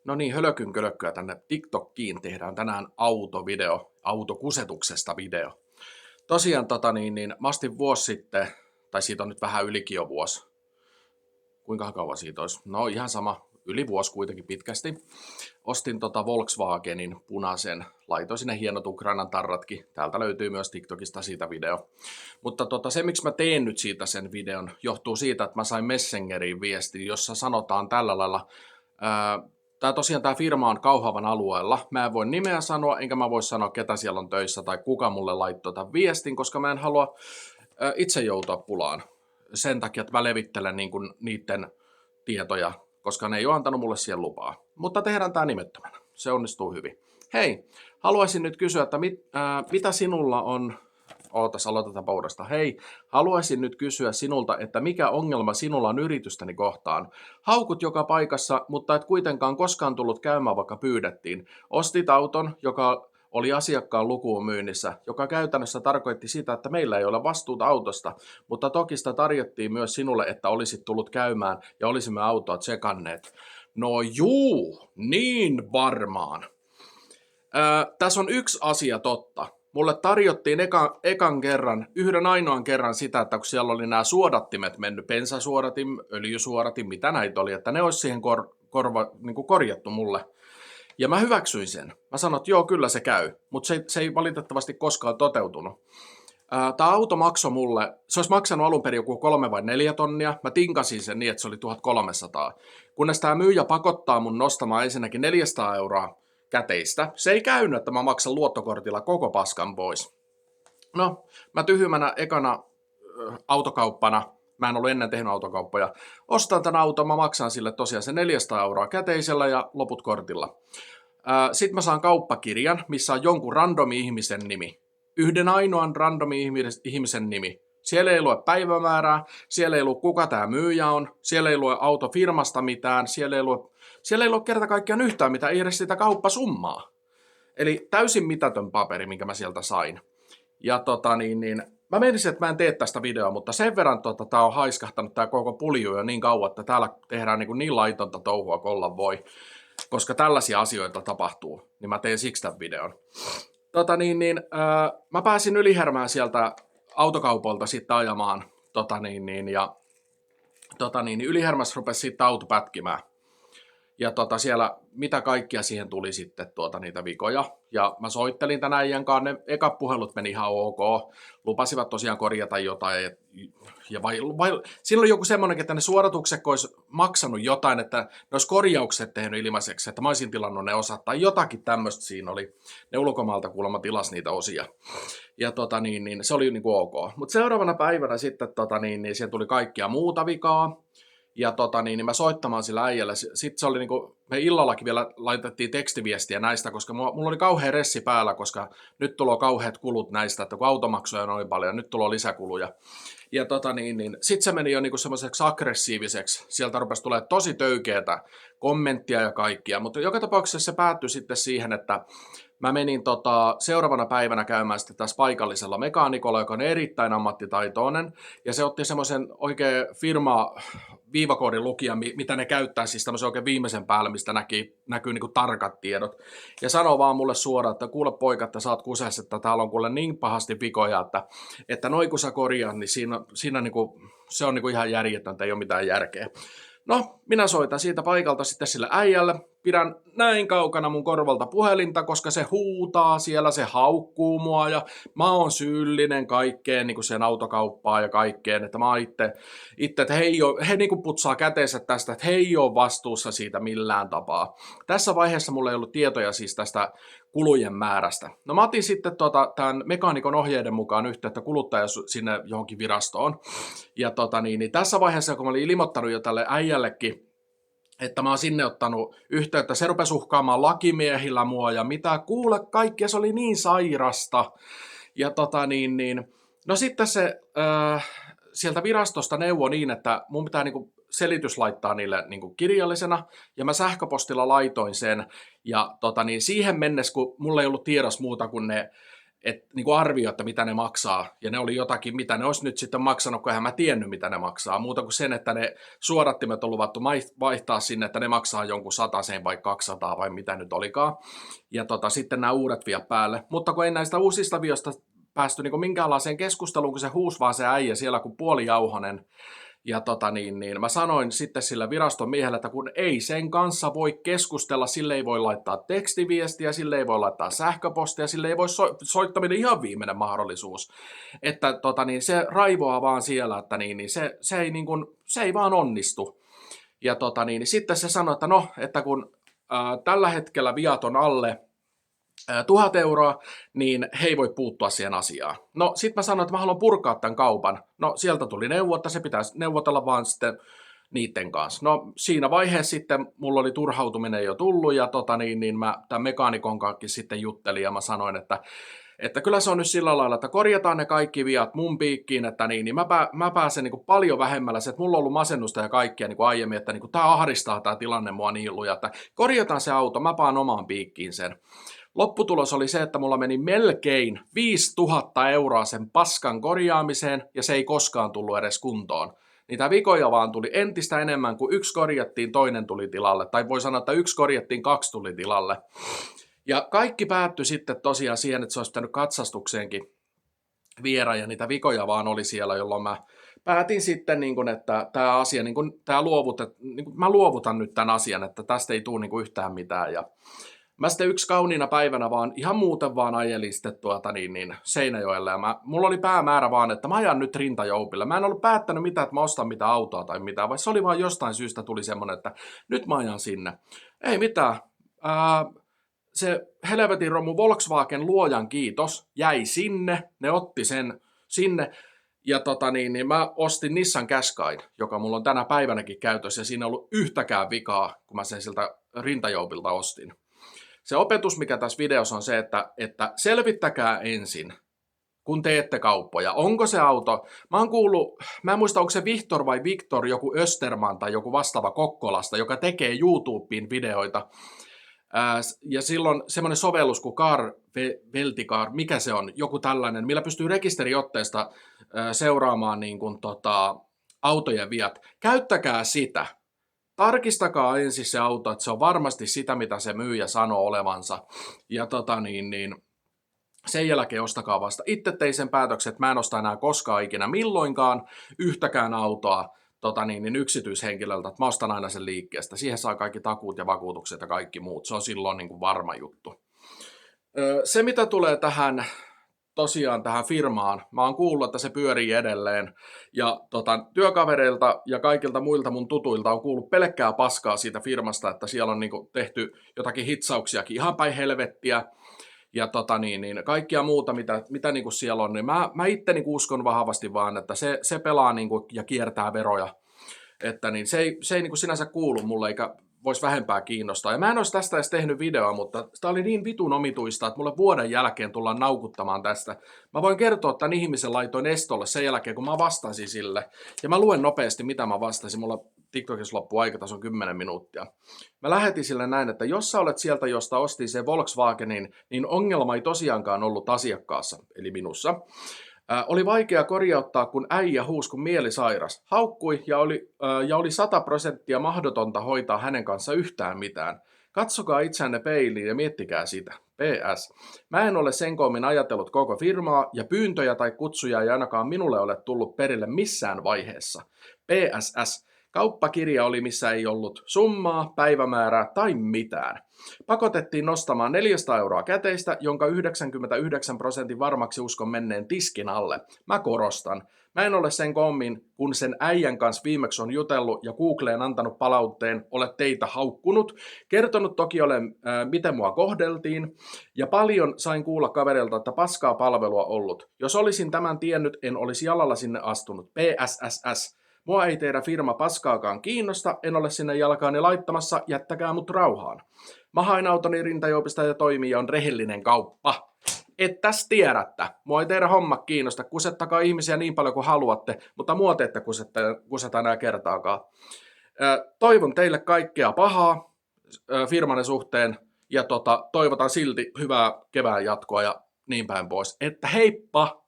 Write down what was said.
No niin, hölökynkölökköä tänne TikTokkiin tehdään tänään autovideo, autokusetuksesta video. Tosiaan mä ostin vuosi sitten, tai siitä on nyt vähän ylikin jo vuosi. Kuinka kauan siitä olisi? No ihan sama, yli vuosi kuitenkin pitkästi. Ostin Volkswagenin punaisen, laitoin sinne hienot Ukrainan tarratkin. Täältä löytyy myös TikTokista siitä video. Mutta se, miksi mä teen nyt siitä sen videon, johtuu siitä, että mä sain Messengeriin viestin, jossa sanotaan tällä lailla. Tämä firma on Kauhavan alueella. Mä en voi nimeä sanoa, enkä mä voi sanoa, ketä siellä on töissä tai kuka mulle laittoi tämän viestin, koska mä en halua itse joutua pulaan. Sen takia, että mä levittelen niiden tietoja, koska ne ei ole antanut mulle siihen lupaa. Mutta tehdään tämä nimettömänä. Se onnistuu hyvin. Hei, haluaisin nyt kysyä, että mitä sinulla on... aloitetaan uudesta. Hei, haluaisin nyt kysyä sinulta, että mikä ongelma sinulla on yritystäni kohtaan? Haukut joka paikassa, mutta et kuitenkaan koskaan tullut käymään, vaikka pyydettiin. Ostit auton, joka oli asiakkaan lukuun myynnissä, joka käytännössä tarkoitti sitä, että meillä ei ole vastuuta autosta, mutta toki sitä tarjottiin myös sinulle, että olisit tullut käymään ja olisimme autoa tsekanneet. No juu, niin varmaan. Tässä on yksi asia totta. Mulle tarjottiin ekan kerran, yhden ainoan kerran sitä, että kun siellä oli nämä suodattimet mennyt, bensasuodatin, öljysuodatin, mitä näitä oli, että ne olisi siihen korjattu mulle. Ja mä hyväksyin sen. Mä sanoin, että joo, kyllä se käy, mutta se ei valitettavasti koskaan toteutunut. Tämä auto maksoi mulle, se olisi maksanut alun perin joku 3 vai 4 tonnia. Mä tinkasin sen niin, että se oli 1300. Kunnes tämä myyjä pakottaa mun nostamaan ensinnäkin 400 euroa käteistä. Se ei käynyt, että mä maksan luottokortilla koko paskan pois. No, mä tyhmänä ekana autokauppana, mä en ollut ennen tehnyt autokauppoja, ostan tämän auton, mä maksan sille tosiaan se 400 euroa käteisellä ja loput kortilla. Sitten mä saan kauppakirjan, missä on jonkun randomi ihmisen nimi. Yhden ainoan randomi ihmisen nimi. Siellä ei lue päivämäärää, siellä ei lue kuka tämä myyjä on, siellä ei lue autofirmasta mitään, siellä ei lue kerta kaikkiaan yhtään mitään, ei edes sitä kauppasummaa. Eli täysin mitätön paperi, minkä mä sieltä sain. Ja mä menisin, että mä en tee tästä videoa, mutta sen verran tää on haiskahtanut tää koko pulju jo niin kauan, että täällä tehdään niin laitonta touhua kuin olla voi. Koska tällaisia asioita tapahtuu, niin mä teen siksi tämän videon. Mä pääsin Ylihärmään sieltä autokaupolta sitten ajamaan, Ylihärmässä rupesi sitten auto pätkimään. Ja siellä, mitä kaikkia siihen tuli sitten niitä vikoja. Ja mä soittelin tänä äijän kanssa, ne ekat puhelut meni ihan ok. Lupasivat tosiaan korjata jotain. Ja silloin joku semmoinen, että ne suodatukset olisi maksanut jotain, että ne olisi korjaukset tehnyt ilmaiseksi, että mä olisin tilannut ne osat. Tai jotakin tämmöistä siinä oli. Ne ulkomaalta kuulemma tilasi niitä osia. Ja se oli ok. Mutta seuraavana päivänä sitten siihen tuli kaikkia muuta vikaa. Ja mä soittamaan sillä äijällä. Sitten se oli me illallakin vielä laitettiin tekstiviestiä näistä, koska mulla oli kauhean ressi päällä, koska nyt tulee kauheat kulut näistä, että kun automaksuja on noin paljon, nyt tulee lisäkuluja. Ja sitten se meni jo semmoiseksi aggressiiviseksi. Sieltä rupesi tulemaan tosi töykeätä kommenttia ja kaikkia, mutta joka tapauksessa se päättyi sitten siihen, että mä menin seuraavana päivänä käymään sitten tässä paikallisella mekaanikolla, joka on erittäin ammattitaitoinen, ja se otti semmoisen oikein viivakoodin lukija, mitä ne käyttää siis tämmöisen oikein viimeisen päälle, mistä näkyy tarkat tiedot, ja sanoo vaan mulle suoraan, että kuule poika, että sä oot kuseessa, että täällä on kuule niin pahasti vikoja, että noin kun sä korjaat, niin siinä se on ihan järjetöntä, ei ole mitään järkeä. No, minä soitan siitä paikalta sitten sille äijälle, pidän näin kaukana mun korvalta puhelinta, koska se huutaa siellä, se haukkuu mua ja mä oon syyllinen kaikkeen sen autokauppaan ja kaikkeen, että mä oon itse että he putsaa käteensä tästä, että he ei ole vastuussa siitä millään tapaa. Tässä vaiheessa mulla ei ollut tietoja siis tästä kulujen määrästä. No mä otin sitten tämän mekaanikon ohjeiden mukaan yhteyttä kuluttaja sinne johonkin virastoon. Ja tässä vaiheessa, kun mä olin ilmoittanut jo tälle äijällekin, että mä oon sinne ottanut yhteyttä, se rupesi uhkaamaan lakimiehillä mua ja mitä kuule kaikkea, se oli niin sairasta. Ja no sitten se sieltä virastosta neuvoi niin, että mun pitää selitys laittaa niille kirjallisena, ja mä sähköpostilla laitoin sen, ja siihen mennessä, kun mulla ei ollut tiedossa muuta kuin ne niin kuin arvio, että mitä ne maksaa, ja ne oli jotakin, mitä ne olisi nyt sitten maksanut, kun eihän mä tiennyt, mitä ne maksaa, muuta kuin sen, että ne suodattimet on luvattu vaihtaa sinne, että ne maksaa jonkun 100 vai 200 vai mitä nyt olikaan, ja sitten nämä uudet viat päälle, mutta kun ei näistä uusista viosta päästy niin kuin minkäänlaiseen keskusteluun, kun se huusi vaan se äijä siellä kuin puolijauhonen, ja mä sanoin sitten sille viraston miehelle, että kun ei sen kanssa voi keskustella, sille ei voi laittaa tekstiviestiä, sille ei voi laittaa sähköpostia, sille ei voi soittaminen ihan viimeinen mahdollisuus. Että se raivoaa vaan siellä, että se ei vaan onnistu. Ja sitten se sanoi, että no, että kun tällä hetkellä viat on alle 1000 euroa, niin he ei voi puuttua siihen asiaan. No, sitten mä sanoin, että mä haluan purkaa tämän kaupan. No, sieltä tuli neuvo, että se pitäisi neuvotella vaan sitten niiden kanssa. No, siinä vaiheessa sitten mulla oli turhautuminen jo tullut, ja mä tämän mekaanikon kanssa sitten juttelin, ja mä sanoin, että kyllä se on nyt sillä lailla, että korjataan ne kaikki viat mun piikkiin, että mä pääsen niin kuin paljon vähemmällä, se, että mulla on ollut masennusta ja kaikkia niin kuin aiemmin, että niin kuin tämä ahdistaa tämä tilanne mua niin luja, että korjataan se auto, mä paan omaan piikkiin sen. Lopputulos oli se, että mulla meni melkein 5000 euroa sen paskan korjaamiseen, ja se ei koskaan tullut edes kuntoon. Niitä vikoja vaan tuli entistä enemmän, kun yksi korjattiin, toinen tuli tilalle. Tai voi sanoa, että yksi korjattiin, 2 tuli tilalle. Ja kaikki päättyi sitten tosiaan siihen, että se olisi pitänyt katsastukseenkin viedä, ja niitä vikoja vaan oli siellä, jolloin mä päätin sitten, että tämä asia, mä luovutan nyt tämän asian, että tästä ei tule yhtään mitään. Ja mä sitten yksi kauniina päivänä vaan ihan muuten vaan ajelin sitten Seinäjoelle, ja mulla oli päämäärä vaan, että mä ajan nyt rintajoupille. Mä en ollut päättänyt mitään, että mä ostan mitään autoa tai mitään, vai se oli vaan jostain syystä tuli semmoinen, että nyt mä ajan sinne. Ei mitään. Se helvetin romu Volkswagen, luojan kiitos, jäi sinne, ne otti sen sinne, ja mä ostin Nissan Qashqai, joka mulla on tänä päivänäkin käytössä, ja siinä ei ollut yhtäkään vikaa, kun mä sen siltä rintajoupilta ostin. Se opetus, mikä tässä videossa on se, että selvittäkää ensin, kun teette kauppoja. Onko se auto, mä oon kuullut, mä en muista, onko se Victor vai Victor, joku Österman tai joku vastaava Kokkolasta, joka tekee YouTubeen videoita. Ja silloin semmoinen sovellus kuin Velticar, mikä se on, joku tällainen, millä pystyy rekisteriotteesta seuraamaan autojen viat. Käyttäkää sitä. Tarkistakaa ensin se auto, että se on varmasti sitä, mitä se myyjä sanoo olevansa. Ja sen jälkeen ostakaa vasta. Itse tein sen päätöksen, että mä en osta enää koskaan ikinä milloinkaan yhtäkään autoa yksityishenkilöltä, että mä ostan aina sen liikkeestä. Siihen saa kaikki takuut ja vakuutukset ja kaikki muut. Se on silloin varma juttu. Se, mitä tulee tosiaan tähän firmaan, mä oon kuullut, että se pyörii edelleen, ja työkavereilta ja kaikilta muilta mun tutuilta on kuullut pelkkää paskaa siitä firmasta, että siellä on tehty jotakin hitsauksiakin ihan päin helvettiä, ja kaikkia muuta, mitä siellä on, niin mä itse uskon vahvasti vaan, että se pelaa ja kiertää veroja, että se ei sinänsä kuulu mulle, eikä voisi vähempää kiinnostaa. Ja mä en olisi tästä edes tehnyt videoa, mutta tämä oli niin vitun omituista, että mulle vuoden jälkeen tullaan naukuttamaan tästä. Mä voin kertoa, että tämän ihmisen laitoin estolle sen jälkeen, kun mä vastasin sille. Ja mä luen nopeasti, mitä mä vastasin. Mulla TikTokissa loppuu aikataso 10 minuuttia. Mä lähetin sille näin, että jos sä olet sieltä, josta ostin sen Volkswagenin, niin ongelma ei tosiaankaan ollut asiakkaassa, eli minussa. Oli vaikea korjauttaa, kun äijä huusi kuin mielisairas. Haukkui ja oli 100% mahdotonta hoitaa hänen kanssa yhtään mitään. Katsokaa itseänne peiliin ja miettikää sitä. PS. Mä en ole sen koommin ajatellut koko firmaa, ja pyyntöjä tai kutsuja ei ainakaan minulle ole tullut perille missään vaiheessa. PSS. Kauppakirja oli, missä ei ollut summaa, päivämäärää tai mitään. Pakotettiin nostamaan 400 euroa käteistä, jonka 99% varmaksi uskon menneen tiskin alle. Mä korostan. Mä en ole sen kommin, kun sen äijän kanssa viimeksi on jutellut ja Googleen antanut palautteen, ole teitä haukkunut. Kertonut toki olen, miten mua kohdeltiin, ja paljon sain kuulla kaverilta, että paskaa palvelua ollut. Jos olisin tämän tiennyt, en olisi jalalla sinne astunut. PSSS. Mua ei teidän firma paskaakaan kiinnosta, en ole sinne jalkaani laittamassa, jättäkää mut rauhaan. Mä hain autoni rintajoupista ja toimii ja on rehellinen kauppa. Et täs tiedättä. Mua ei teidän homma kiinnosta, kusettakaa ihmisiä niin paljon kuin haluatte, mutta mua te ette kuseta enää kertaakaan. Toivon teille kaikkea pahaa firmanne suhteen ja toivotan silti hyvää kevään jatkoa ja niin päin pois. Että heippa!